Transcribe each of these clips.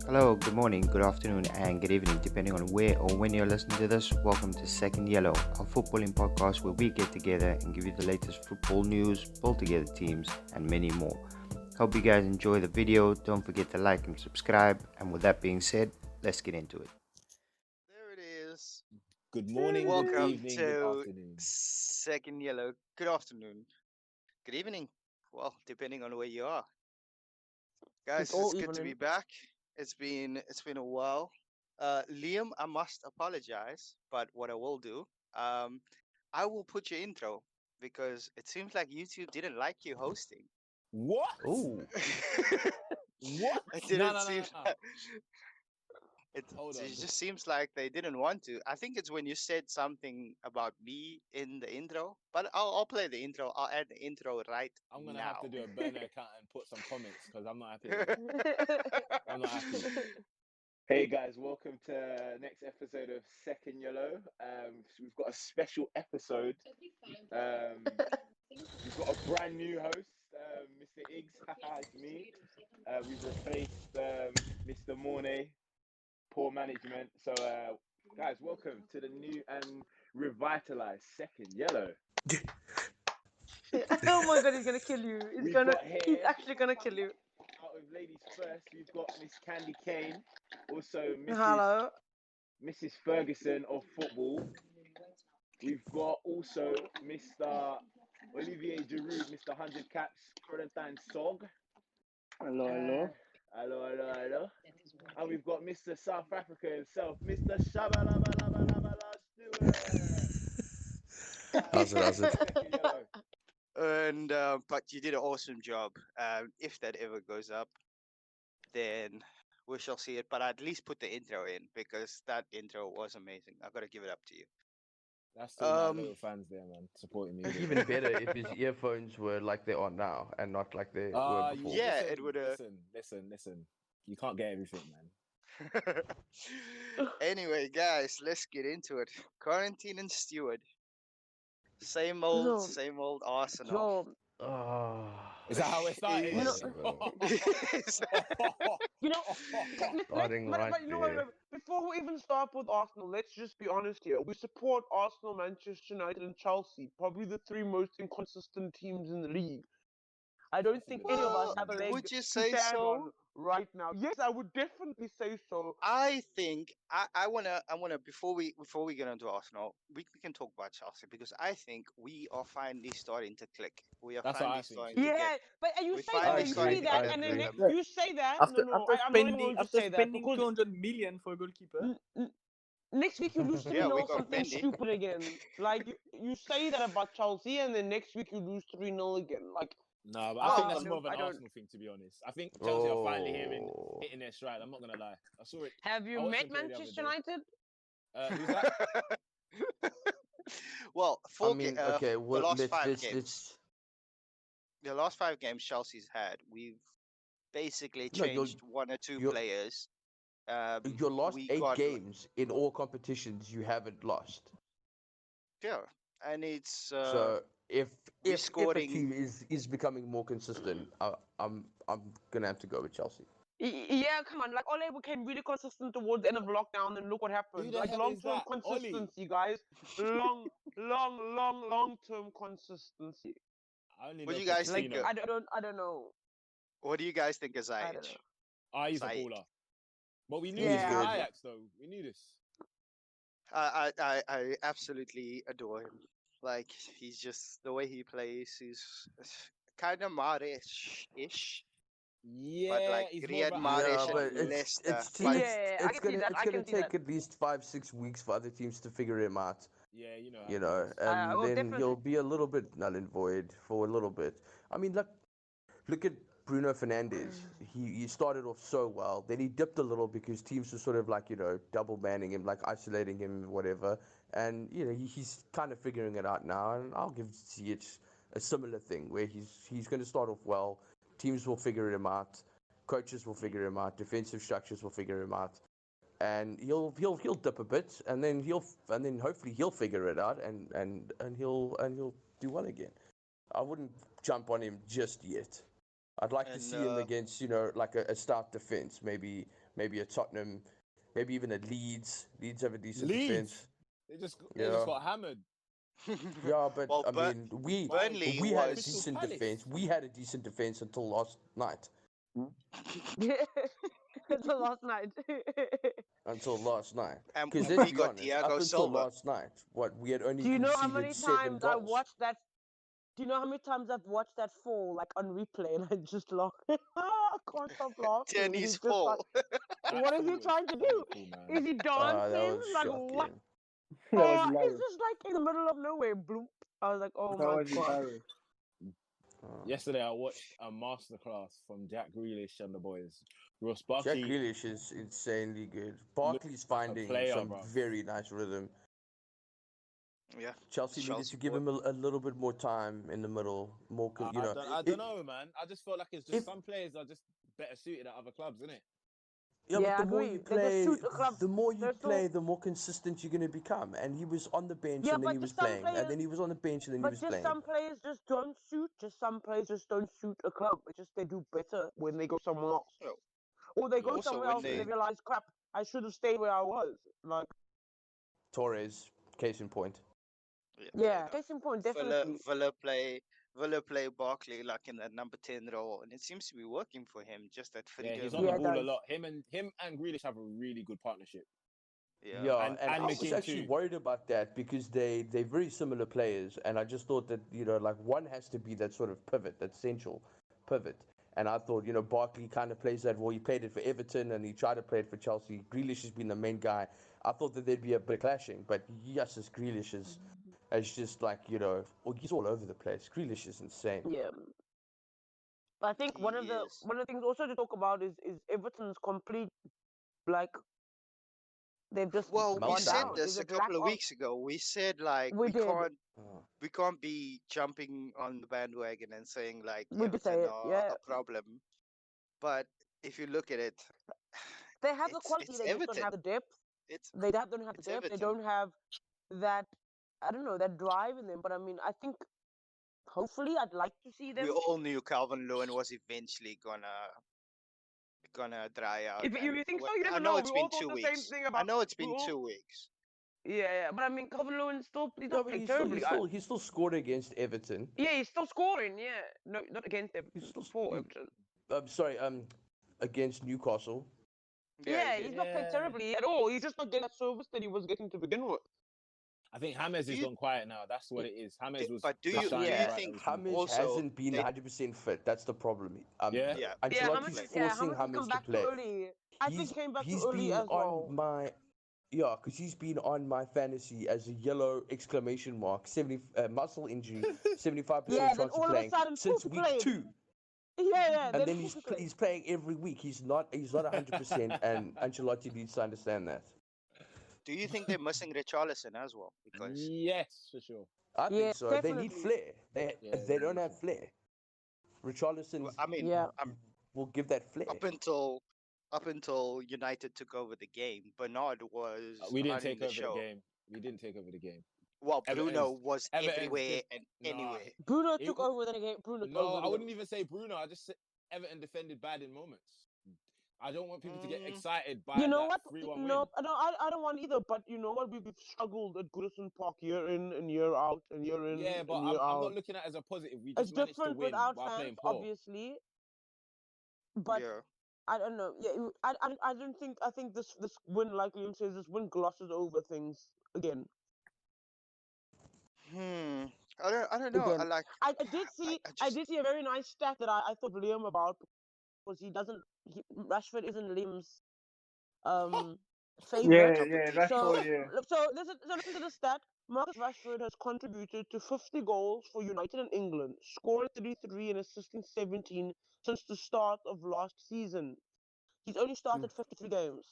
Hello, good morning, good afternoon, and good evening, depending on where or when you're listening to this. Welcome to Second Yellow, a footballing podcast where we get together and give you the latest football news, pull together teams, and many more. Hope you guys enjoy the video. Don't forget to like and subscribe. And with that being said, let's get into it. There it is. Good morning, good Welcome evening, good to afternoon. Second Yellow. Good afternoon. Good evening. Well, depending on where you are. Guys, all it's good to be evening. back. It's been a while. Liam, I must apologize, but what I will do, I will put your intro because it seems like YouTube didn't like you hosting. What? Ooh, What? It No, didn't no, no, seem no. like it, Hold on. it just seems like they didn't want to. I think it's when you said something about me in the intro, but I'll play the intro. I'll add the intro right I'm gonna now. have to do a burner account and put some comments because I'm not happy with it. I'm not happy. Hey guys, welcome to next episode of Second Yellow. We've got a special episode. We've got a brand new host, Mr. Iggs. It's me. We've replaced Mr. Mornay. Poor management. So, guys, welcome to the new and revitalized Second Yellow. Oh my god, he's gonna kill you. We've He's got here, actually gonna kill you. out of ladies first, we've got Miss Candy Kane, also Hello. Mrs. Ferguson of football. We've got also Mr. Olivier Giroud, Mr. 100 Caps, Corentin Sog. Hello. Hello. And we've got Mr. South Africa himself, Mr. Shabalabalabalabala Stewart. How's it? Second Yellow. And but you did an awesome job. If that ever goes up, then we shall see it. But I at least put the intro in because that intro was amazing. I gotta give it up to you. That's still my little fans there, man, supporting me. Even better if his earphones were like they are now and not like they were before. Yeah, it would have. Listen. You can't get everything, man. Anyway, guys, let's get into it. Quarantine and Stewart. Same old Arsenal. Yo, Is that how it started? You know- you know, Starting right but you know what? there. Before we even start with Arsenal, let's just be honest here. We support Arsenal, Manchester United, and Chelsea, probably the three most inconsistent teams in the league. I don't think any of us have a leg Would you to say stand so? on right now. Yes, I would definitely say so. I think I wanna before we get into Arsenal, we can talk about Chelsea because I think we are finally starting to click. We are That's what I finally think starting too. to Yeah, get. but you We say finally that, you started say to that, get and a then rhythm. you say that. After No, I'm not even going to after say that spending because 200 million for a goalkeeper. next week you lose 3 Yeah, we 0 got something Mendy. stupid again. Like you say that about Chelsea, and then next week you lose 3-0 again. Like No, but I think Oh, that's no, more of an I don't- Arsenal thing, to be honest. I think Chelsea are finally Oh. hitting their stride. I'm not gonna lie. I saw it. have you I watched met them play the other Manchester day. United? Who's that? Well, I mean, okay, the well, last let's 5 games. The last 5 games Chelsea's had, we've basically No, you're- changed 1 or 2 you're- players. your last we 8 got- games in all competitions you haven't lost. Yeah, and it's So if a scoring- team is becoming more consistent, I'm gonna have to go with Chelsea. Yeah, come on. Like Ole became really consistent towards the end of lockdown, and look what happened. Who the Like hell is long-term that? Ole? consistency, guys. Long-term consistency. I only What know do you guys Like think? I don't know. What do you guys think of I don't Ziyech? know. He's a Said. baller. But we knew Yeah, this from I- Ajax, though. We knew this. I absolutely adore him. Like he's just the way he plays. He's kind of Mahrez-ish, Yeah, but like he's more Riyad of a Mahrez Yeah, at but Leicester. it's but Yeah, I can see that, I gonna can see take that. at least 5-6 weeks for other teams to figure him out. Yeah, you know. how You it know, goes. and well, then definitely. he'll be a little bit null and void for a little bit. I mean, look at Bruno Fernandes. He started off so well, then he dipped a little because teams were sort of like, you know, double banning him, like isolating him, whatever. And you know, he's kind of figuring it out now. And I'll give Ziyech a similar thing where he's going to start off well. Teams will figure him out. Coaches will figure him out. Defensive structures will figure him out, and he'll dip a bit, and then hopefully he'll figure it out, and he'll do well again. I wouldn't jump on him just yet. I'd like to And see him against, like a stout defense, maybe a Tottenham, maybe even a Leeds. Leeds have a decent defense. They just got hammered. Yeah, but well, I mean, Burnley we had a was decent Palace. defense. We had a decent defense until last night. Until last night. Until last night, and because we let's be got honest, Thiago up until Silva. last night, we had only Do you know how conceded many 7 times I goals. watched that? Do you know how many times I've watched that fall, like on replay, and I just laugh? I can't stop laughing. Tierney's He's just fall. like, what is he That trying to was do? comical, man. Is he That dancing? was Like what? shocking. That was It's hilarious. just like in the middle of nowhere, bloop. I was like, oh That my was god. hilarious. Yesterday, I watched a masterclass from Jack Grealish and the boys. Ross Jack Barkley, Grealish is insanely good. Barkley's like a finding player, some bruv. very nice rhythm. Yeah. Chelsea needed Chelsea to give him a little bit more time in the middle, more, I don't know, man. I just felt like it's just some players are just better suited at other clubs, isn't it? Yeah, Yeah, but the more agree. you They just play, suit the club. the more you They're play, so- the more consistent you're going to become. And he was on the bench, Yeah, and then but he was just some playing, and then players- he was on the bench, and then he But was just playing. some players just don't suit. Just some players just don't suit a club. It's just they do better when they go somewhere else. Oh. Or they go Also, somewhere when else and they- they realize, crap, I should have stayed where I was. Like, Torres, case in point. yeah, case in point, definitely. Villa play Barkley like in that number 10 role, and it seems to be working for him. Just that Yeah, freedom. he's on Yeah, the it ball a does. lot. Him and Grealish have a really good partnership. Yeah, And I was McGinn actually too. worried about that because they're very similar players, and I just thought that like one has to be that sort of pivot, that central pivot. And I thought Barkley kind of plays that role. He played it for Everton, and he tried to play it for Chelsea. Grealish has been the main guy. I thought that there'd be a bit clashing, but yes, as Grealish is just like he's all over the place. Grealish is insane. Yeah. But I think one of the Yes. things also to talk about is Everton's complete, like, they've just Well, we gone said down. this Is a it lack couple of of- weeks ago. We said like We did. we can't be jumping on the bandwagon and saying like We did say Everton it, are yeah. a problem. But if you look at it, They have the it's quality. They just Everton. don't have the depth. It's They don't have the it's depth. They Everton. don't have that. I don't know, that drive in them. But I mean, I think hopefully I'd like to see them. We all knew Calvert-Lewin was eventually gonna dry out. If you and think so, well, you never I know know. it's We all been thought 2 the same weeks. thing I about. know it's we been all- 2 weeks. Yeah, but I mean, Calvert-Lewin still he's Yeah, not but playing terribly. he still scored against Everton. Yeah, he's still scoring. Yeah, no, not against Everton. He's still For he- Everton. Sorry, against Newcastle. Yeah, he he's did. not playing terribly at all. He's just not getting that service that he was getting to begin with. I think James has gone quiet now. That's what it is. James was. But do the you shining Yeah. bright think that was James also hasn't been they- 100% fit. That's the problem. Yeah. Yeah. Ancelotti's forcing James James come to back play. too early. I think He's came back he's too early been as well. on my because he's been on my fantasy as a yellow exclamation mark 70 muscle injury 75% Yeah, then chance all of of a playing sudden, since poof, he week played. 2, Yeah, and then he's playing every week. He's not 100%, and Ancelotti needs to understand that. Do you think they're missing Richarlison as well? Because Yes, for sure. I Yeah, think so. They need definitely. flair. They Yeah, don't have flair. Richarlison I mean, Yeah. will give that flair. up until United took over the game, Bernard was We didn't running take the over show. the game. We didn't take over the game. Well, Bruno Everton's- was Everton's everywhere def- and Nah. anywhere. Bruno It took w- over the game. Bruno took No, over I the wouldn't game. even say Bruno. I just said Everton defended bad in moments. I don't want people to get Mm. excited by You know that what? 3-1 No, win. I don't want either. But you know what? We've struggled at Goodison Park year in and year out and year in Yeah, but and year I'm out. not looking at it as a positive. We It's just managed to different win without while playing fans, poor. obviously. But Yeah. I don't know. Yeah, I don't think. I think this win, like Liam says, this win glosses over things again. I don't know. Again. I did see I just- did see a very nice stat that I thought Liam about because Rashford isn't Liam's favorite. Yeah, Competition. that's So, all. Yeah. so listen to the stat. Marcus Rashford has contributed to 50 goals for United and England, scoring 33 and assisting 17 since the start of last season. He's only started 53 games.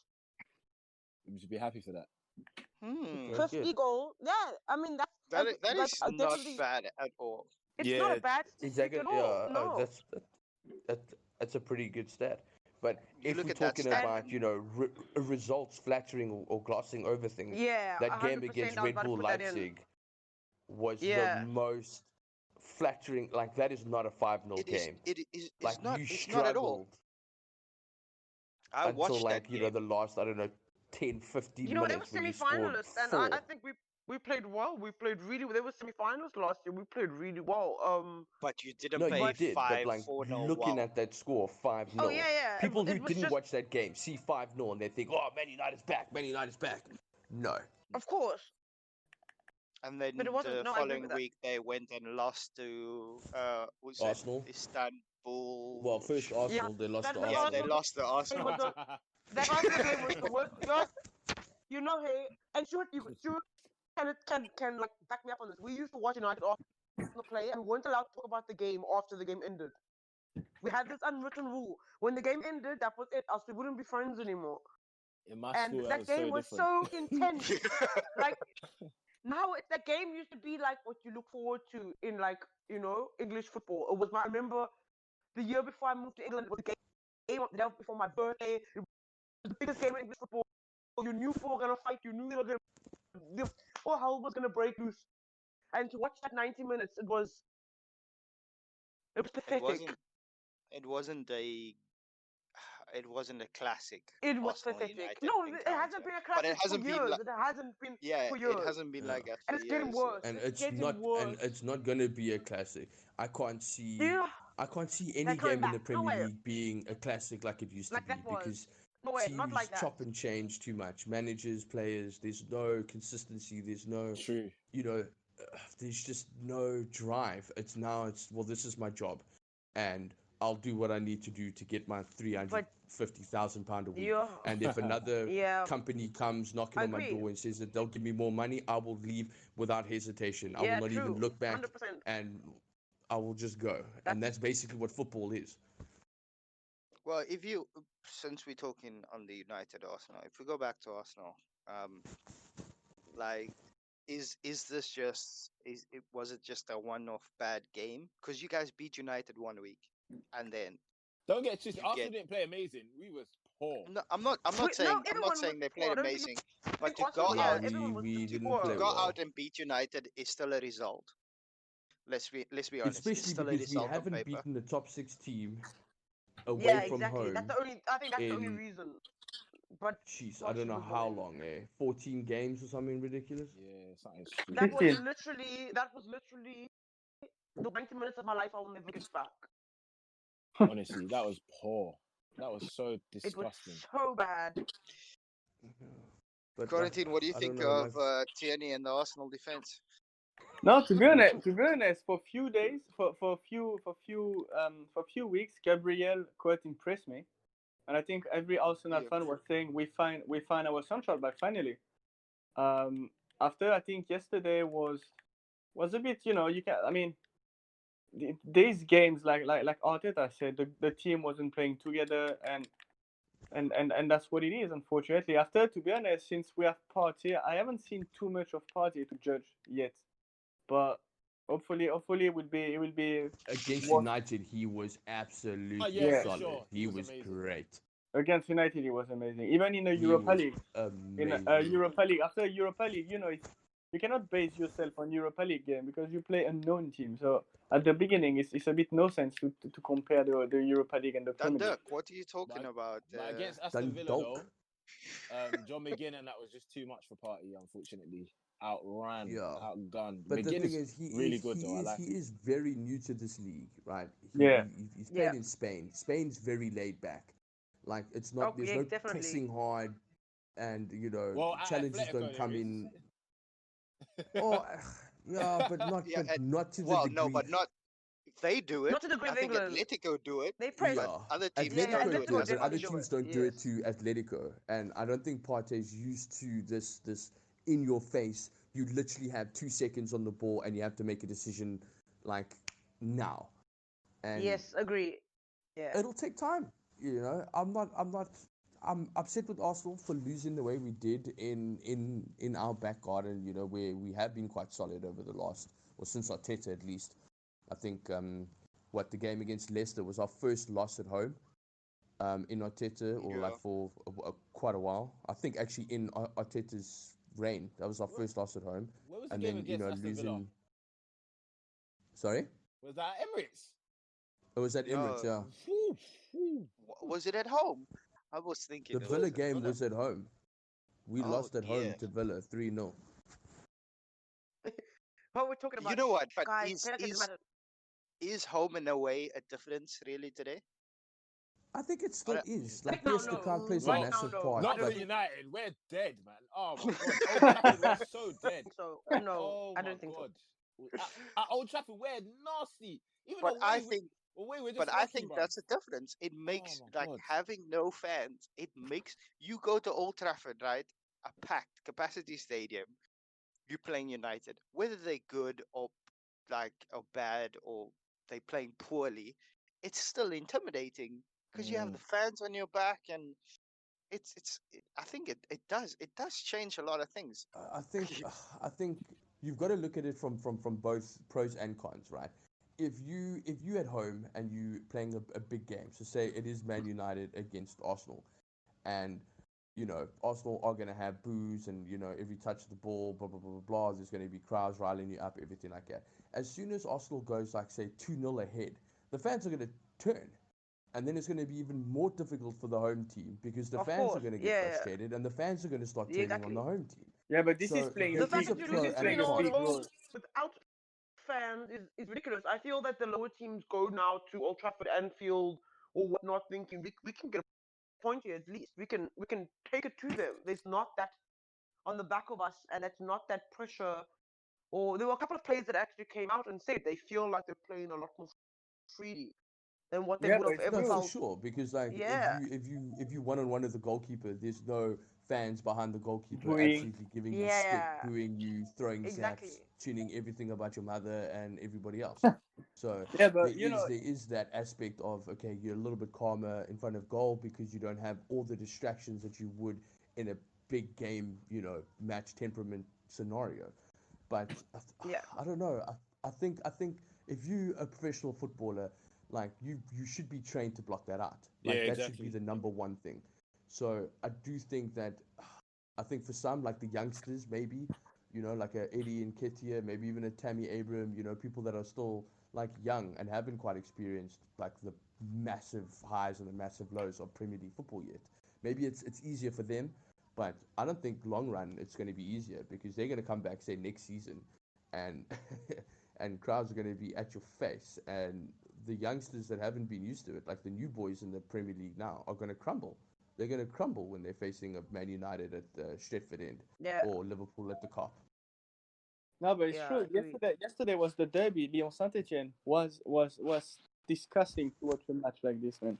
You should be happy for that. Okay, 50 good. goals. Yeah, I mean That is not definitely. bad at all. It's Yeah, not a bad statistic Exactly. at all. No. That's a pretty good stat. But You if look we're at that talking stat, And about, results flattering or glossing over things, yeah, that game 100%. against I was Red about to Bull put that in. Leipzig was the Yeah. most flattering. Like, that is not a 5-0 it is game. it is Like, it's not you it's not at all. struggled I until, watched that like, game. the last, I don't know, 10, You 15 know, they were minutes when you scored semi-finalists, and I 4. think we played well. We played really well. They were semi-finalists last year. We played really well. But you didn't No, you play But did, but like 5-4-0 looking well. at that score, 5-0. oh yeah, People who it was didn't just, watch that game see 5-0 and they think, oh, Man United's back, Man United's back. No. of course, And but it then wasn't. the No, I agree with following that. week they went and lost to was it Arsenal. Well, Istanbul? first Yeah, Arsenal, they lost to that Yeah, they Arsenal. Arsenal lost to game Arsenal. was that Arsenal game was the worst. You know, hey, and Stuart, can like back me up on this. We used to watch United Arsenal play, and we weren't allowed to talk about the game after the game ended. We had this unwritten rule: when the game ended, that was it. Else we wouldn't be friends anymore. in my And school that that was game so was different. so intense. Like now, that game used to be like what you look forward to in English football. It was I remember the year before I moved to England. It was the game the day before my birthday. It was the biggest game in English football. You knew four were gonna fight. You knew they were gonna. All hell was gonna break loose. And to watch that 90 minutes, it was it pathetic. wasn't a it wasn't a classic It was Arsenal pathetic. United No, it encounter. hasn't been a But it classic for hasn't been years. like It hasn't been for it years. hasn't been Yeah. like that And for it's getting years. worse. And It's it's getting not, worse. and it's not gonna be a classic. I can't see Yeah, any they're coming game in the back. No Premier way. League being a classic like it used to Like be that was. because No way, not teams like that. chop and change too much. Managers, players, there's no consistency. There's no, True. there's just no drive. Well, this is my job, and I'll do what I need to do to get my £350,000 a week. Yeah, And if another yeah, company comes knocking I on my agree. door and says that they'll give me more money, I will leave without hesitation. I will Yeah, not even true. look back, 100%. and I will just go. And that's basically what football is. Well, since we're talking on the United Arsenal, if we go back to Arsenal, like, is this was it just a one-off bad game? Because you guys beat United 1 week, and then Don't get twisted. you Arsenal get. didn't play amazing. We was poor. No, I'm not Wait, no, saying everyone was they poor. played I don't think amazing, I but think to Arsenal, go yeah, out everyone was we literally didn't poor. play go well. out and beat United is still a result. Let's be honest. It's Especially still a because we result on haven't paper. beaten the top 6 team away Yeah, from exactly. home. That's the only. I think that's the only in, reason. But jeez, I Chelsea don't know was how winning. long, 14 games or something ridiculous? Yeah, something stupid. That was 15. literally the 90 minutes of my life I will never get back. Honestly, that was poor. That was so It was disgusting. so bad. But Quarantine, what do you I don't think know, of Tierney and the Arsenal defense? No, to be honest, for few days, for few weeks, Gabriel quite impressed me, and I think every Arsenal Yeah. fan was saying we find our central back finally. After I think yesterday was a bit, you can, I mean, these games like Arteta said, the team wasn't playing together, and that's what it is, unfortunately. After, to be honest, since we have Partey, I haven't seen too much of Partey to judge yet, but hopefully it will be against worth. United, he was absolutely Yeah, for solid. sure. He He was was amazing. great. Against United, it was amazing. Even in the He Europa was League, amazing. after Europa League, you cannot base yourself on Europa League game because you play unknown team. So at the beginning, it's a bit no sense to compare the Europa League and the Premier League. Dundalk, what are you talking about? But against Aston Villa, Dundalk. though, John McGinn, and that was just too much for Partey, unfortunately. Outgunned. But the McGinn thing is is, really good, though. I like he him. is very new to this league, right? Yeah. He's played Yeah. in Spain. Spain's very laid back. Like, it's not, Oh, there's yeah, no definitely. pressing hard, and Well, at challenges Atletico don't come there is. in. Oh, yeah, but not Yeah, not to the well, degree. no, but not. They do it. Not to the degree I of think England. Atletico do it. They press. Yeah, But other teams Yeah, Atletico don't do Atletico it. do it, As but an other definitely do teams it. don't do it Yes. to Atletico. And I don't think Partey's used to this in your face. You literally have 2 seconds on the ball and you have to make a decision like now. And Yes, agree. Yeah. it'll take time. I'm upset with Arsenal for losing the way we did in our back garden, where we have been quite solid over the last, or since Arteta at least. I think the game against Leicester was our first loss at home in Arteta, or like for quite a while. I think actually in Arteta's reign, that was our first loss at home. Where was the And game then against Aston Villa? losing. Sorry, Was that Emirates? it was at Emirates. Yeah, Was it at home? I was thinking the it Villa was at game Villa. was at home. We Oh, lost at home dear. to Villa 3-0. What we're talking about, You know what? But guys, penalty doesn't matter. is home and away a difference really today? I think it still is. Like, Right now, yes, the no. crowd plays Right a now, massive no. part. Not I for But United. We're dead, man. Oh my god. Old Trafford, we're so dead. So no, Oh I my don't think so. god. At Old Trafford, we're nasty. Even But I away, think we're just But I lucky, think bro. that's a difference. It makes my like God. having no fans. It makes you go to Old Trafford, right? A packed capacity stadium. You're playing United, whether they're good or bad or they playing poorly. It's still intimidating because you have the fans on your back, and I think it does change a lot of things. I think you've got to look at it from both pros and cons, right? If you at home and you playing a big game, so say it is Man United against Arsenal, and Arsenal are going to have boos, and every touch of the ball, blah blah blah blah blah. There's going to be crowds riling you up, everything like that. As soon as Arsenal goes like say 2-0 ahead, the fans are going to turn, and then it's going to be even more difficult for the home team because the Of fans are course, going to get yeah. frustrated, and the fans are going to start Yeah, turning on exactly. the home team. Yeah, but this is So playing there a The fact is a that big you're pro losing and a 3-0 on con. the road without fans is ridiculous. I feel that the lower teams go now to Old Trafford, Anfield, or whatnot, thinking we can get a point here at least. We can take it to them. There's not that on the back of us, and it's not that pressure. Or there were a couple of players that actually came out and said they feel like they're playing a lot more freely than what they Yeah, would but have it's ever No, for true. felt. sure. Because like Yeah, if you one-on-one with the goalkeeper, there's no fans behind the goalkeeper Booing. absolutely giving you stick, yeah, booing you, throwing exactly. zaps, tuning everything about your mother and everybody else. So Yeah, there but is that aspect of, okay, you're a little bit calmer in front of goal because you don't have all the distractions that you would in a big game, match temperament scenario. But Yeah, I don't know. I think if you a professional footballer, like you should be trained to block that out. Yeah, Like that should be exactly. the number one thing. So I do think that I think for some like the youngsters maybe, like a Eddie Nketiah, maybe even a Tammy Abraham, people that are still like young and haven't quite experienced like the massive highs and the massive lows of Premier League football yet. Maybe it's easier for them, but I don't think long run it's going to be easier because they're going to come back say next season, and and crowds are going to be at your face, and the youngsters that haven't been used to it, like the new boys in the Premier League now, are going to crumble. They're going to crumble when they're facing a Man United at the Stretford end yeah, or Liverpool at the Kop. no, but it's yeah. true. Agreed. Yesterday was the derby. Lyon Saint Etienne was disgusting to watch a match like this, man.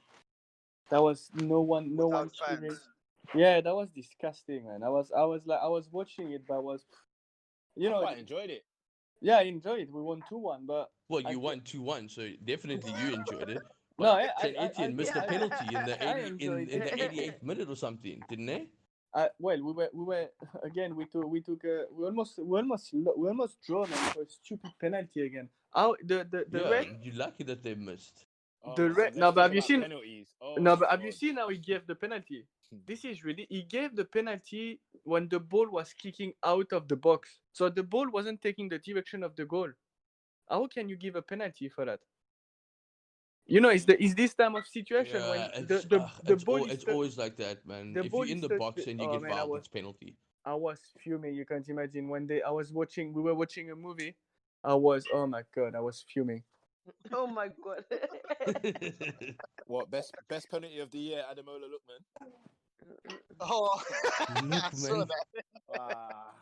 That was no one Without cheering. fans. Yeah, that was disgusting, man. I was watching it, but I was, I quite enjoyed it. yeah, I enjoyed it. We won 2-1, but Well, I you thi- won 2-1, so definitely you enjoyed it. no, But I Saint Etienne missed a yeah, penalty in the I 80 enjoyed in it. the 88th minute or something, didn't they? Well, we were again. We almost drawn them for a stupid penalty again. How the Yeah, red you're lucky that they missed. Oh the my red god, no, let's but talk have you about seen? penalties. Oh No, my but have you god. seen how he gave the penalty? This is really. He gave the penalty when the ball was kicking out of the box, so the ball wasn't taking the direction of the goal. How can you give a penalty for that? It's this time of situation Yeah, when the ball is it's always like that, man. the If ball you're in is the box and you oh get man, fouled, it's penalty. I was fuming. You can't imagine when we were watching a movie. I was, oh my god, I was fuming. Oh my god. What best penalty of the year, Ademola Lookman? Oh, I Look, saw man. that. Ah,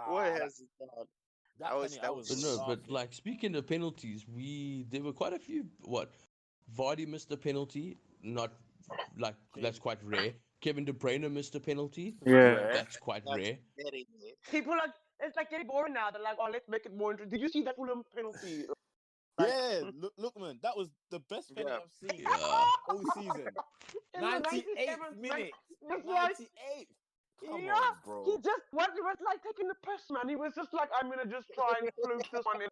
What that, has it done? that penalty, I That was But was no, but laughing. like speaking of penalties, there were quite a few. What Vardy missed a penalty, not like that's quite rare. Kevin De Bruyne missed a penalty, Yeah. Rare. that's quite that's rare. very People are it's like getting boring now. They're like, oh, let's make it more interesting. Did you see that Fulham penalty? Like Yeah, Lookman, that was the best penalty yeah. I've seen Yeah, all season. in the 98th 97th minute. just like 98th. Come yeah, on, he bro. just what it was like taking the piss, man. He was just like, I'm gonna just try and float this one in.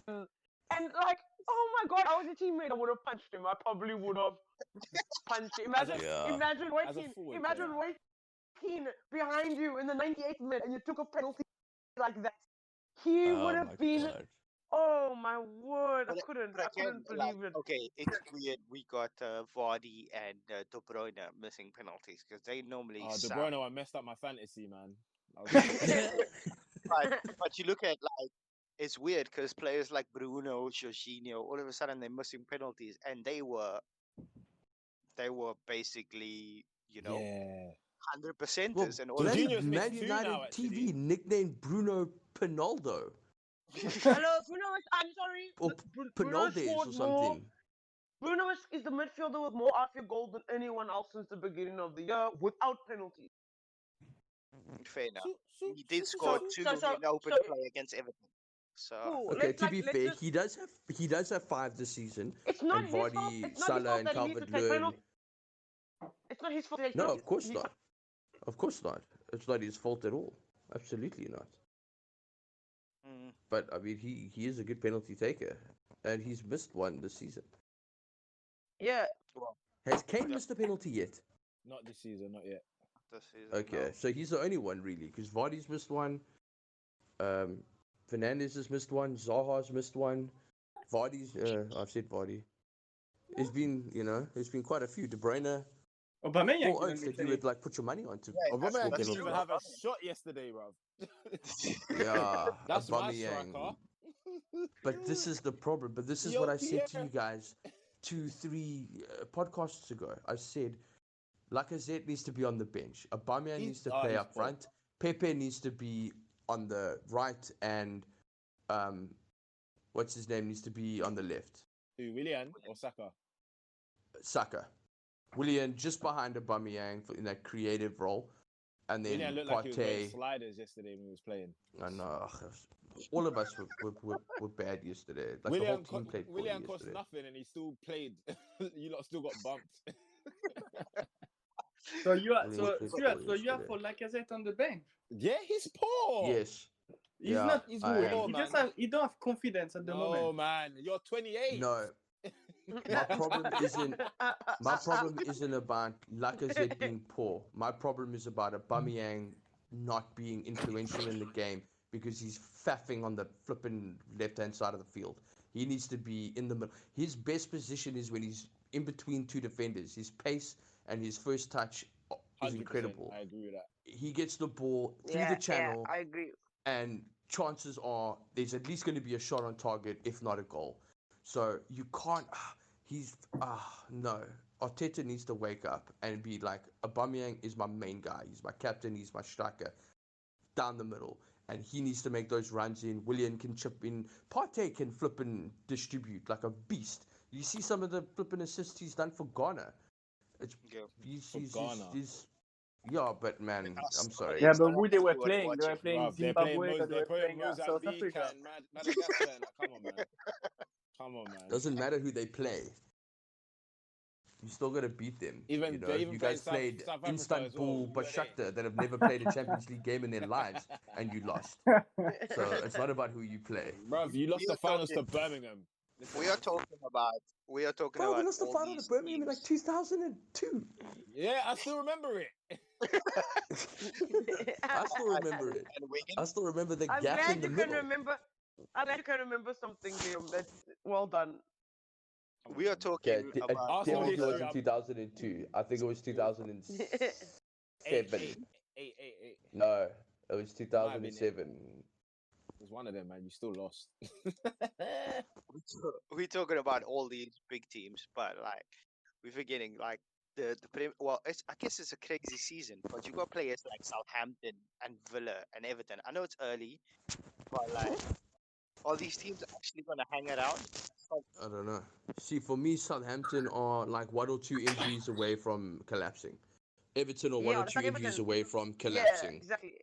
And like, oh my god, I was a teammate. I would have punched him. I probably would have punched him. As a- Imagine as a waiting, forward imagine player. waiting behind you in the 98th minute, and you took a penalty like that. He would Oh have my been. god. Oh my word! I But couldn't. but I again, couldn't like, believe it. okay, it's weird. We got Vardy and De Bruyne missing penalties because they normally Oh, De suck. Bruyne, I messed up my fantasy, man. But you look at like it's weird because players like Bruno, Jorginho, all of a sudden they're missing penalties, and they were basically Yeah. 100%ers, and all of a bloody Jorginho's sudden, missed Man two United now, actually. TV nicknamed Bruno Pinaldo Hello, Bruno. I'm sorry. or Bruno Pinaldes scored or more. something. Bruno is the midfielder with more outfield goals than anyone else since the beginning of the year without penalties. fair enough. So, He did so, score so, two so- in open so- play against Everton. So Cool. Okay, Let's to be let's fair, just, he does have 5 this season. it's not And his fault. Vardy, It's not his Salah, fault and that he needs to take Calvert-Lewin. penalties. It's not his fault. That he No, takes of course he- not. Of course not. It's not his fault at all. Absolutely not. mm, But I mean, he is a good penalty taker, and he's missed one this season. Yeah. well, Has Kane Yeah. missed a penalty yet? not this season, not yet. this season, Okay, no. so he's the only one really, because Vardy's missed one. Fernandes has missed one. Zaha's missed one. Vardy's. I've said Vardy. There's been, there's been quite a few. De Bruyne. Aubameyang All didn't odds miss that you any. would like put your money on to Yeah, Aubameyang score didn't penalty. even have a shot yesterday, bro. Yeah, That's my Aubameyang. striker. But this is the problem. But this is Yo, what I said to Pierre. you guys 2-3 podcasts ago. I said Lacazette needs to be on the bench. Aubameyang needs to play he's up front. Pepe needs to be on the right, and what's his name needs to be on the left. Who, Willian or Saka? Saka. Willian just behind Aubameyang in that creative role, and then Willian looked like he was wearing Partey. sliders yesterday when he was playing. I know. All of us were bad yesterday. Like the whole team played poorly Willian cost yesterday. nothing and he still played. You lot still got bumped. So you are Willian played Stuart, poorly so you have yesterday. for Lacazette on the bench. Yeah, he's poor. Yes. He's Yeah, not. He's I poor, am. He man. just he don't have confidence at the No, moment. man. You're 28. No. My problem isn't about Lacazette being poor. My problem is about Aubameyang not being influential in the game because he's faffing on the flipping left-hand side of the field. He needs to be in the middle. His best position is when he's in between two defenders. His pace and his first touch is 100%, incredible. I agree with that. He gets the ball through Yeah, the channel, I agree. and chances are there's at least going to be a shot on target, if not a goal. So you can't. No. Arteta needs to wake up and be like, Aubameyang is my main guy. He's my captain. He's my striker. Down the middle. And he needs to make those runs in. Willian can chip in. Partey can flip and distribute like a beast. You see some of the flipping assists he's done for Ghana. Yeah. Yeah, but man, I'm sorry. Yeah, but who they were Everyone playing? They were watching. playing Bruv, they're playing Zimbabwe. That they were playing South Mozambique Africa. and Madagascar. and that. Come on, man. Come on, man. Doesn't matter who they play. You still got to beat them. Even- they're even you guys playing played South Africa as well. Istanbul Who are they? Başakşehir that have never played a Champions League game in their lives, and you lost. So it's not about who you play. Bruv, you lost We the are finals to talking- Birmingham. We are talking about. Bro, we lost the all final to these Birmingham in like teams. 2002. Yeah, I still remember it. I still remember it. And Wigan. I still remember the I'm gap glad in the you can middle. remember. I'm glad you can remember something, Liam. That's well done. We are talking about. Arsenal Definitely was history, in 2002. I think it was 2007. Eight. No, it was 2007. It was one of them, man. You still lost. We're talking about all these big teams, but like we're forgetting like I guess it's a crazy season, but you got players like Southampton and Villa and Everton. I know it's early, but like all these teams are actually gonna hang around. I don't know. See, for me, Southampton are like 1 or 2 injuries away from collapsing. Everton are 1 Yeah, or it's 2 like injuries Everton. away from Yeah, collapsing. exactly.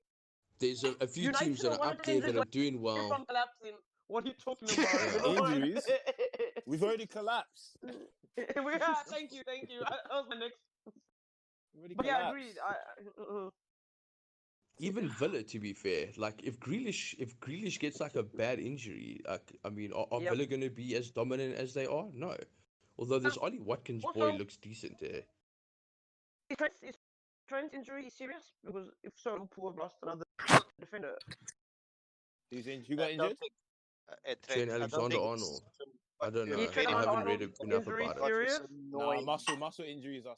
There's a few United teams that are are one up of the there teams that that are doing well. From collapsing. What are you talking about? Yeah. Injuries? We've already collapsed. Thank you. That was my next. We've already But yeah, collapsed. agreed. even Villa, to be fair, like if Grealish gets like a bad injury, like I mean, are Yep. Villa going to be as dominant as they are? No. Although this Ollie Watkins boy Also, looks decent there. is Trent's injury serious? Because if so, Liverpool have lost another defender. Who got I don't injured? think Trent I don't think it's Alexander-Arnold. I don't Is know. Trent I Trent haven't Alexander-Arnold's read enough injury about it. got this serious? Nah, annoying. muscle injuries are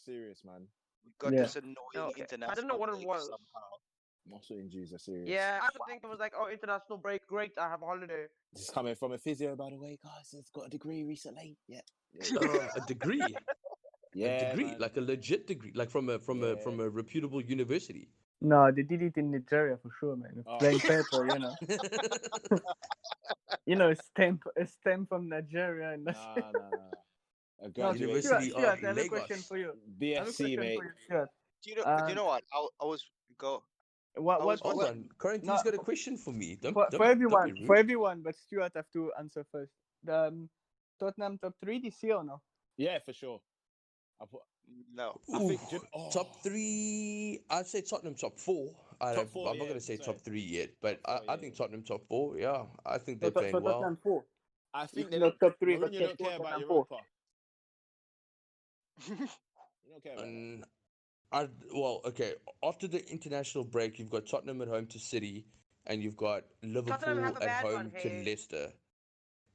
serious, man. We got Yeah. this annoying Oh, okay. I didn't know international what it break was. somehow. Muscle injuries are serious. Yeah, I would think it was like, oh, international break, great, I have a holiday. This is coming from a physio, by the way, guys. It's got a degree recently. Yeah. A degree, Yeah, man. like a legit degree, like from a Yeah. reputable university. No, they did it in Nigeria for sure, man. Oh. Plain paper, you know. A stamp from Nigeria, and that's Nah. A No, graduate. University Stuart, of I have a question Lagos. for you. I have a BSc, question mate. for you, Stuart. Do you Um, know what? I was go. What I was Hold watching. on, currently No, he's got a question for me. Don't for don't be rude. everyone, but Stuart have to answer first. The Tottenham top 3 this year or no? Yeah, for sure. No, I think Top 3. I'd say Tottenham top 4. Top 4, I'm not yeah, gonna say sorry. top 3 yet, but Top 4, I think Tottenham top 4. Yeah, I think they're So playing well. Tottenham 4. I think It's they not don't. top 3, but Mourinho top don't 4, care about Tottenham 4. Europa. You don't care about that. Okay. After the international break, you've got Tottenham at home to City, and you've got Tottenham Liverpool have a at bad home one, to hey. Leicester.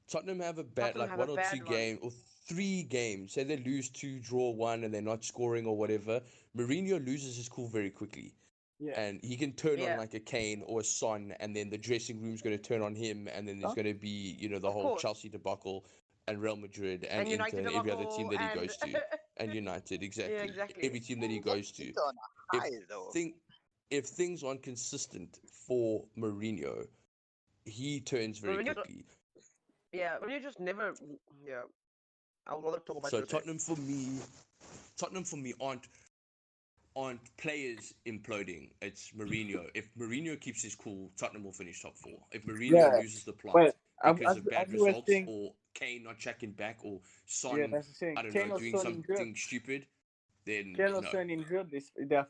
Tottenham have a bad, Tottenham like have a one or two bad one. game or 3 games. Say they lose 2, draw 1, and they're not scoring or whatever. Mourinho loses his cool very quickly. Yeah. And he can turn on Yeah. like a Kane or a Son, and then the dressing room's going to turn on him, and then there's Huh? going to be, the Of whole course. Chelsea debacle, and Real Madrid, and And Inter, United and every other team debacle that he and goes to, and United, exactly. yeah, exactly. Every team that he goes to. Inter on a If high though. if things aren't consistent for Mourinho, he turns very Mourinho- quickly. Yeah, Mourinho just never. Yeah, I'll rather talk about So this. Tottenham for me aren't players imploding. It's Mourinho. If Mourinho keeps his cool, Tottenham will finish top 4. If Mourinho Yeah. loses the plot Well, because of bad as you were results, saying, or Kane not checking back, or Son, yeah, that's the thing. I don't Kane know, or doing Son injured. something stupid, then Kane or no. Son injured.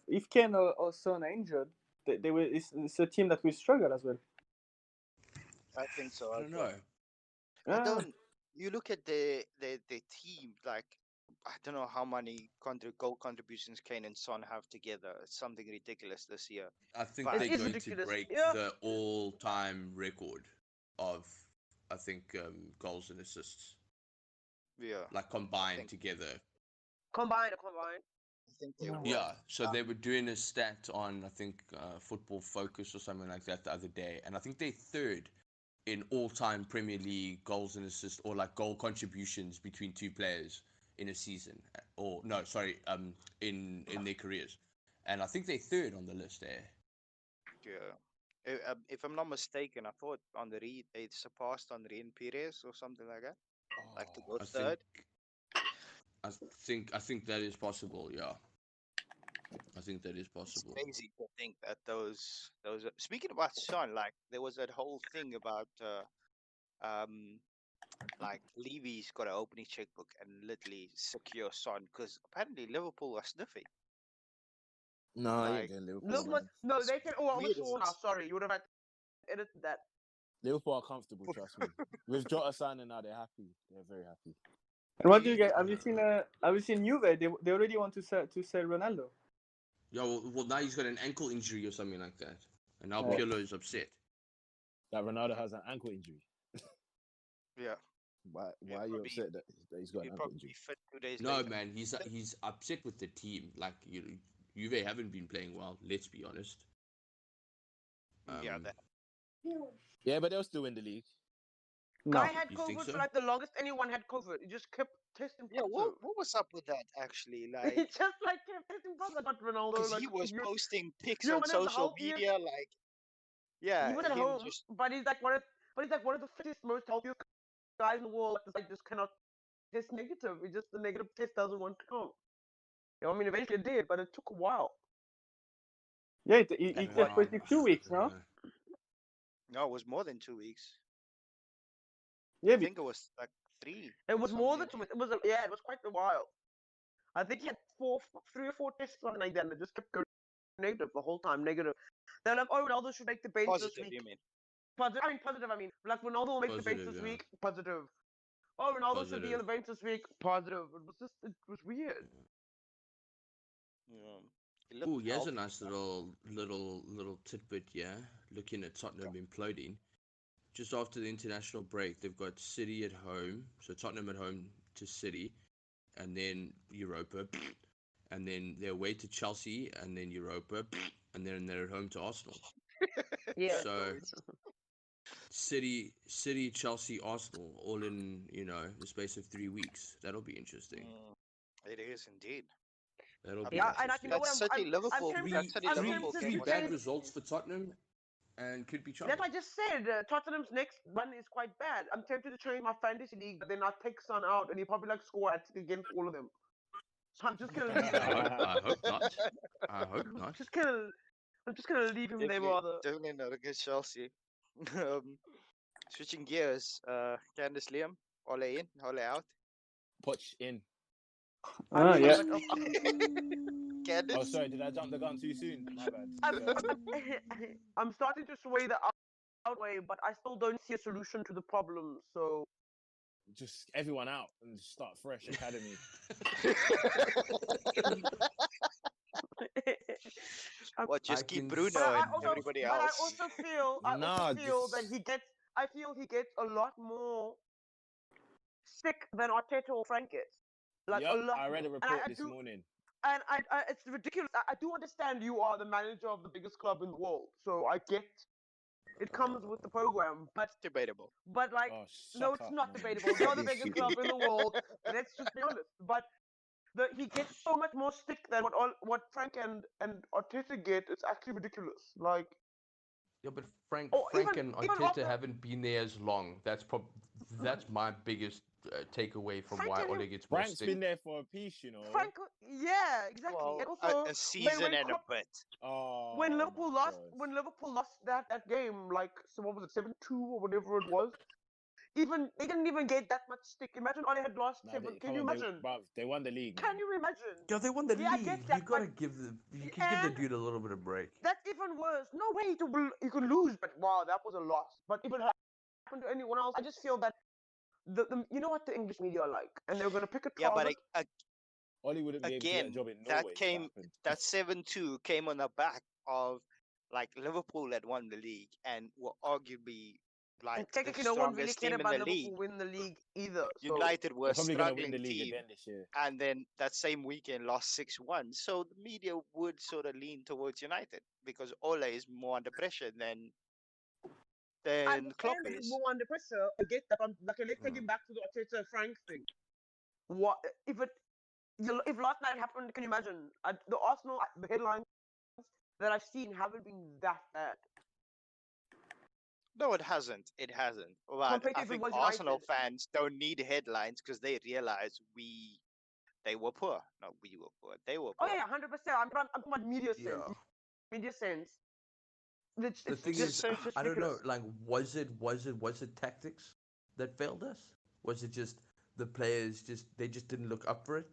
If Kane or Son are injured, they will. It's a team that will struggle as well. I think so. I as don't well. know. I don't. You look at the team. Like I don't know how many goal contributions Kane and Son have together. It's something ridiculous this year. I think But- they're It is going ridiculous. to break Yeah. the all-time record of, I think, goals and assists, Yeah, like combined think- together. Combined. I think they will. Yeah, so they were doing a stat on, I think, Football Focus or something like that the other day, and I think they're third in all-time Premier League goals and assists, or like goal contributions between two players in a season, or no, sorry, in their careers, and I think they're third on the list there. Yeah. If I'm not mistaken, I thought Henri they surpassed Henri and Perez or something like that. Like to go I third. I think that is possible. Yeah, I think that is It's possible. crazy to think that those. Speaking about Son, like there was that whole thing about like Levy's got to open his checkbook and literally secure Son because apparently Liverpool are sniffing. No, Like, Liverpool, no, they can. Oh, I weird was as now. it's- Sorry, you would have had to edit that. Liverpool are comfortable, trust me. With Jota signing now, they're happy. They're very happy. And what do you get? Have you seen Juve? They already want to sell Ronaldo. Yeah, well, now he's got an ankle injury or something like that, and now Yeah. Pirlo is upset. That Ronaldo has an ankle injury. Yeah. Why Yeah, are you probably- upset that he's got an He'll ankle probably injury? be fit 2 days No, later. man, he's upset with the team. Like, Juve haven't been playing well. Let's be honest. Yeah, Yeah, but they'll still win the league. No. Guy had You think COVID so? for like the longest anyone had COVID. He just kept testing Yeah, positive. what was up with that actually? He Like, just like kept testing positive. But Ronaldo, because like he was you- posting pics you on want him to social help you? media, like, yeah, even at him home, just but he's like one of the fittest, most healthiest guys in the world. Like just cannot test negative. It just the negative test doesn't want to come. You know, I mean, eventually it did, but it took a while. Yeah, he And tested what- for 2 weeks, no? no, it was more than 2 weeks. Yeah, I think it was like 3. It was or more than something. 2 weeks. It was quite a while. I think he had 3 or 4 tests, something like that, and it just kept going negative the whole time. Negative. They're like, oh, Ronaldo should make the bench this Positive, week. you mean? Positive. I mean, like Ronaldo will make the bench Positive, this yeah. week. Positive. Oh, Ronaldo should be on Positive. the bench this week. Positive. It was weird. Yeah. He looked Ooh, here's a healthy. nice little tidbit. Yeah, looking at Tottenham imploding. Just after the international break, they've got City at home. So Tottenham at home to City, and then Europa, and then they're away to Chelsea, and then Europa, and then they're at home to Arsenal. Yeah. So City, Chelsea, Arsenal, all in the space of 3 weeks. That'll be interesting. It is indeed. That'll be Yeah, and interesting. you know what? That's City Liverpool. That's City I'm Liverpool tempted Three game. to bad change. results for Tottenham, and could be trouble. That I just said. Tottenham's next one is quite bad. I'm tempted to change my fantasy league, but then I take Son out, and he probably like score against all of them. So I'm just gonna leave him. I hope not. I hope not. I'm just gonna leave him there rather. Definitely not against Chelsea. Switching gears. Candice Liam, Ole in, Ole out. Poch in. Ah, yeah. Candice? Oh, sorry, did I jump the gun too soon? My bad. I'm starting to sway the out way, but I still don't see a solution to the problem. So Just everyone out and start fresh academy. What? Just I keep can Bruno see- and everybody But else. Nah, that he gets. I feel he gets a lot more stick than Arteta or Frank gets. Like Yep, a lot. I read a more. report And this morning. And it's ridiculous. I do understand you are the manager of the biggest club in the world, so I get it comes with the program. But Debatable. like, Oh, no, shut it's up, not man. debatable. You're the biggest club in the world. Let's just be honest. But he gets so much more stick than what Frank and Arteta get. It's actually ridiculous. Like, Yeah, but Frank even and Arteta after- haven't been there as long. That's my biggest takeaway from Frank why and Ole gets more Frank's stick. been there for a piece, you know. Frank, yeah, exactly. Well, and also, a season and a bit. Oh, when Liverpool my lost, God. when Liverpool lost that game, like, so what was it, 7-2 or whatever it was. Even they didn't even get that much stick. Imagine Ole had lost Nah, 7. they- Can come you on, imagine? They won the league. Can man. you imagine? Yeah, they won the Yeah, I league. get that, You gotta but- give the dude a little bit of break. That's even worse. No way you can lose, but wow, that was a loss. But if it happened to anyone else, I just feel that the you know what the English media are like, and they're gonna pick a Yeah, target. but Oli wouldn't be able to get again, a job in that Norway. if came happened. that 7-2 came on the back of like Liverpool had won the league and were arguably like And the technically, no one really strongest cared team in about the Liverpool league. win the league either. So United were They're a probably going to win struggling the league team, again this year. and then that same weekend lost 6-1. So the media would sort of lean towards United because Ole is more under pressure than Klopp and is. more under pressure. I get that. Like, let's take it back to the Arteta Frank thing. What if last night happened? Can you imagine? The Arsenal, the headlines that I've seen haven't been that bad. No, it hasn't. It hasn't. But Compared to I if it think was Arsenal United. fans don't need headlines because they realize they were poor. No, we were poor. They were Oh poor. yeah, 100%. I'm talking about media sense. Yeah. Media sense. The thing just, is, it's just I don't know. ridiculous. Like, was it tactics that failed us? Was it just the players they just didn't look up for it?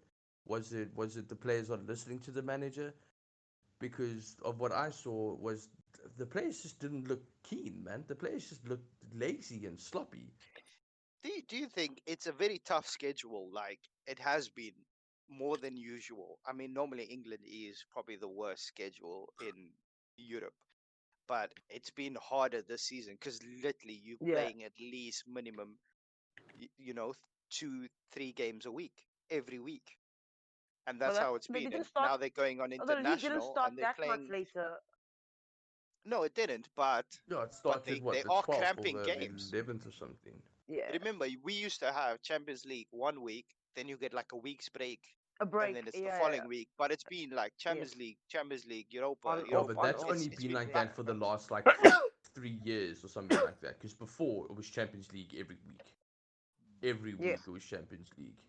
Was it the players not listening to the manager? Because of what I saw was the players just didn't look keen, man. The players just looked lazy and sloppy. Do you think it's a very tough schedule? Like it has been more than usual. I mean, normally England is probably the worst schedule in Europe, but it's been harder this season because literally you're playing at least minimum, 2-3 games a week every week, and that's how it's been. And now they're going on The league didn't international start and they're that playing. much later. No, it didn't. But Yeah, it started they the are 12th cramping or the games. 11th or something. Yeah. Remember, we used to have Champions League 1 week, then you get like a week's break, A break. and then it's the following week. But it's been like Champions League, Europa. Yeah, but that's only It's been like bad. that for the last like 3 years or something like that. Because before it was Champions League every week. Every week it was Champions League.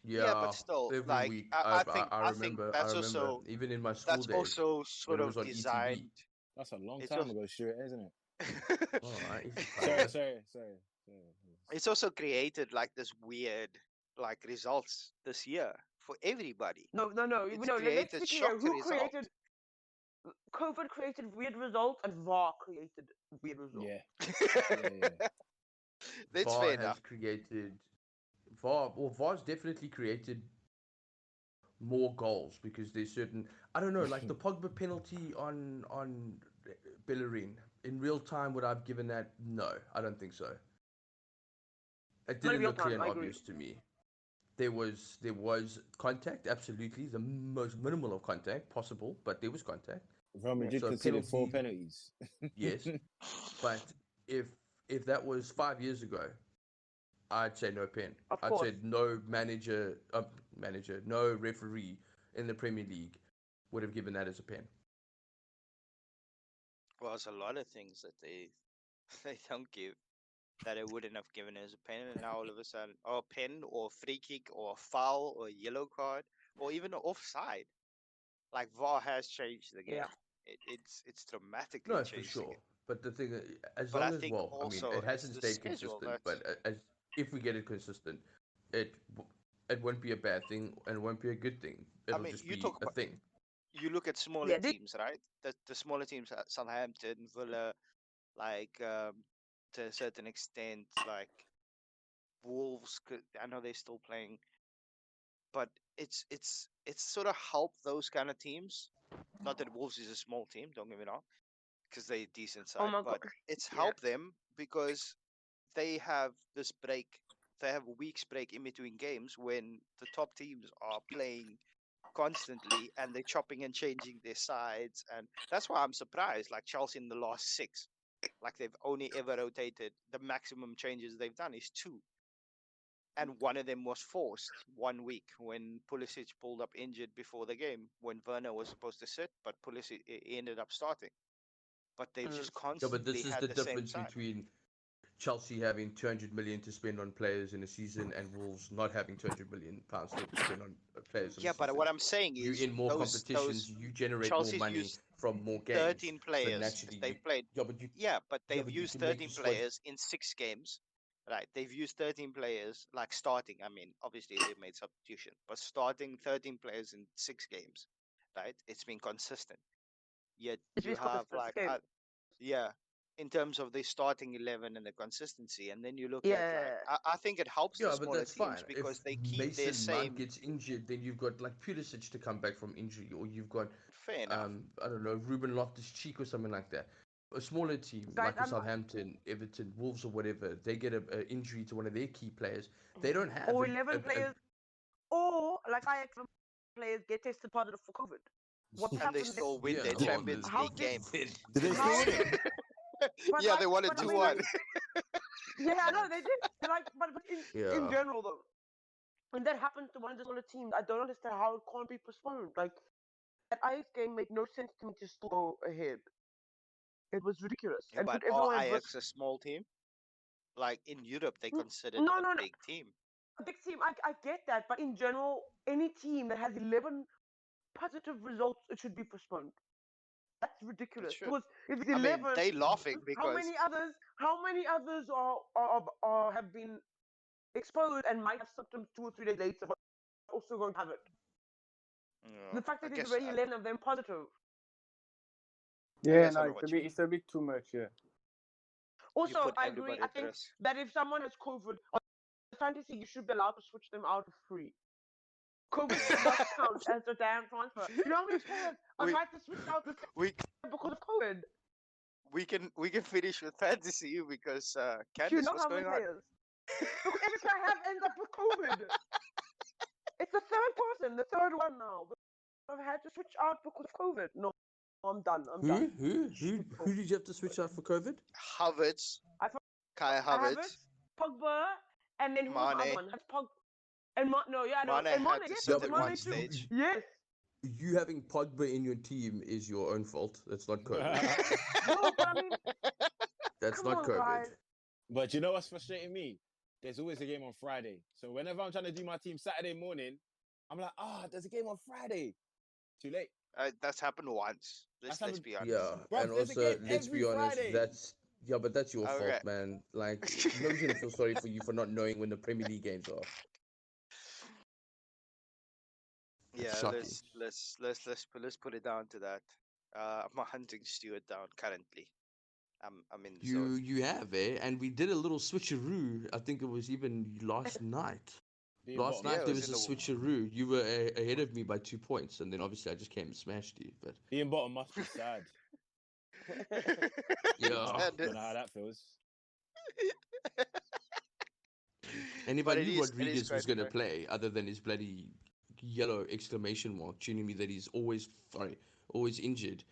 Yeah, but still, every like week. I think I that's remember also even in my school that's days. also sort when it of was on designed. ETV. That's a long It's time also- ago, Stuart, isn't it? All right. Sorry. It's also created like this weird like results this year for everybody. No. It's Let's created be clear. shock Who results. created? COVID created weird results, and VAR created weird results. Yeah. That's VAR fair has enough. created VAR's definitely created more goals because there's certain, I don't know, like the Pogba penalty on Bellerin in real time. Would I've given that? No, I don't think so. It Not in didn't real look clear time, and I agree. obvious to me. There was contact, absolutely, the most minimal of contact possible, but there was contact. Real Madrid So conceded 4 penalty, penalties. yes, but if if that was 5 years ago, I'd say no pen. Of I'd course. say no no referee in the Premier League would have given that as a pen. Well, there's a lot of things that they don't give that it wouldn't have given as a pen, and now all of a sudden, or a pen, or a free kick, or a foul, or a yellow card, or even an offside. Like VAR has changed the game. Yeah. It's dramatically No, for changed the sure. game. But the thing, as But I long as, think well, I mean, also it it's hasn't the stayed schedule consistent. that. But as if we get it consistent, it it won't be a bad thing and it won't be a good thing. I It'll mean, just you be talk a about thing. you look at smaller Yeah, teams, right? The smaller teams, Southampton, Villa, like to a certain extent, like Wolves. I know they're still playing, but it's sort of helped those kind of teams. Not that Wolves is a small team, don't get me wrong, because they're decent oh side, my but gosh. it's Yeah. helped them because they have this break. They have a week's break in between games when the top teams are playing constantly and they're chopping and changing their sides, and that's why I'm surprised. Like Chelsea in the last 6, like they've only ever rotated. The maximum changes they've done is 2, and one of them was forced 1 week when Pulisic pulled up injured before the game when Werner was supposed to sit, but Pulisic ended up starting. But they've Mm. just Yeah, but constantly this is had the the same difference side. between Chelsea having 200 million to spend on players in a season and Wolves not having 200 million pounds to spend on players in a Yeah, but season. what I'm saying You is in more competitions, those you generate more Chelsea's money used from more games. 13 So players. naturally, They've played, but yeah, they've but you used can make your 13 squad. players in 6 games, right? They've used 13 players like starting. I mean, obviously they made substitution, but starting 13 players in 6 games, right? It's been consistent. Yet It's you been have consistent. like, Okay. yeah, in terms of the starting 11 and the consistency, and then you look at like, Yeah. I think it helps the Yeah, but smaller that's fine. teams If because they keep their Mason Mount same. gets injured, then you've got like Pulisic to come back from injury, or you've got Fair enough. I don't know, Ruben Loftus-Cheek or something like that. A smaller team Guys, like a Southampton, Everton, Wolves, or whatever, they get a injury to one of their key players. They don't have or 11 players, or like I players get tested positive for COVID. What And they happened there? still win yeah. their Well, Champions How League did game. Did they still how win did it? but Yeah, like they won it but I two mean one. like yeah, I know they did. Like but in yeah. general though, when that happened to one of the smaller teams, I don't understand how it can't be postponed. Like that ice game made no sense to me to still go ahead. It was ridiculous Yeah, and but put are everyone at risk. Ajax a small team? Like in Europe, they No, considered no, a no. big team. A big team, I get that, but in general, any team that has 11 positive results, it should be postponed. That's It ridiculous. should. Because if it's I mean, 11, they laughing how because many others? How many others are have been exposed and might have symptoms 2 or 3 days later, but also going to have it? The fact I that there's guess already 11 of them positive. I Yeah, guess I no, know what you mean. it's a bit too much. Yeah. You Also, put I agree. everybody I at think risk. that if someone has COVID on fantasy, you should be allowed to switch them out for free. COVID should not count as a damn transfer. You know how many players are we trying to switch out this we because of COVID? we can finish with fantasy because Do you Candice, know what's how many going on? players? Look, every player I have ends up with COVID. It's the third person, the third one now. I've had to switch out because of COVID. No, I'm done. I'm done. Who did you have to switch out for COVID? Havertz, I Kai have it, Havertz, Pogba, and then who was my other Mane. one? Has Pog and no, yeah, no, Mane and had Mane, to yes, Yeah, sit but at Mane one too. stage. Yes. you having Pogba in your team is your own fault. That's not COVID. No, but I mean, That's come not on, COVID. guys. But you know what's frustrating me? There's always a game on Friday. So whenever I'm trying to do my team Saturday morning, I'm like, there's a game on Friday. Too late. That's happened once. Let's That's be honest. Yeah, Bruv, and there's a also game let's every be honest, Friday. but that's your Okay. fault, man. Like nobody's gonna feel sorry for you for not knowing when the Premier League games are. It's Yeah, shocking. let's put it down to that. I'm hunting Stuart down currently. I'm in the You zone. you have, eh? And we did a little switcheroo. I think it was even last night. Being Last bottom Yeah, night it there was was in a the. switcheroo. You were ahead of me by 2 points, and then obviously I just came and smashed you. But being bottom must be sad. yeah, Don't know how that feels. and if I But knew it is Rodriguez was quite going to fun. play, other than his bloody yellow exclamation mark, tuning me that he's always injured,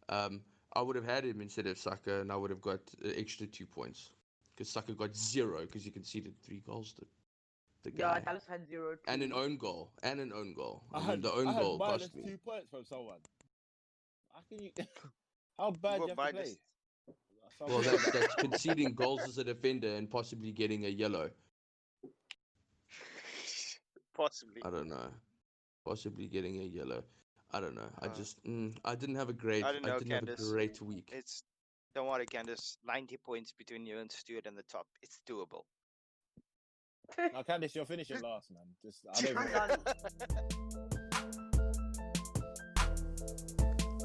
I would have had him instead of Saka, and I would have got extra 2 points because Saka got 0 because he conceded 3 goals to the Yeah, guy. Dallas had 0 too. And an own goal. And an own goal. I I mean, had the own I had goal minus cost me. 2 points from someone. How can you? How bad What do you have to minus- play? So Well, I'm saying that's conceding goals as a defender and possibly getting a yellow. Possibly. I don't know. Possibly getting a yellow. I don't know. I Uh, just I didn't have a great I don't know, have a Candace. great week. It's don't worry, Candace. 90 points between you and Stuart and the top. It's doable. Now, Candice, you're finishing last, man. Just I don't I'm even. done.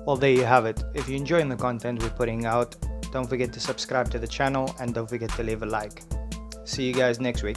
Well, there you have it. If you're enjoying the content we're putting out, don't forget to subscribe to the channel and don't forget to leave a like. See you guys next week.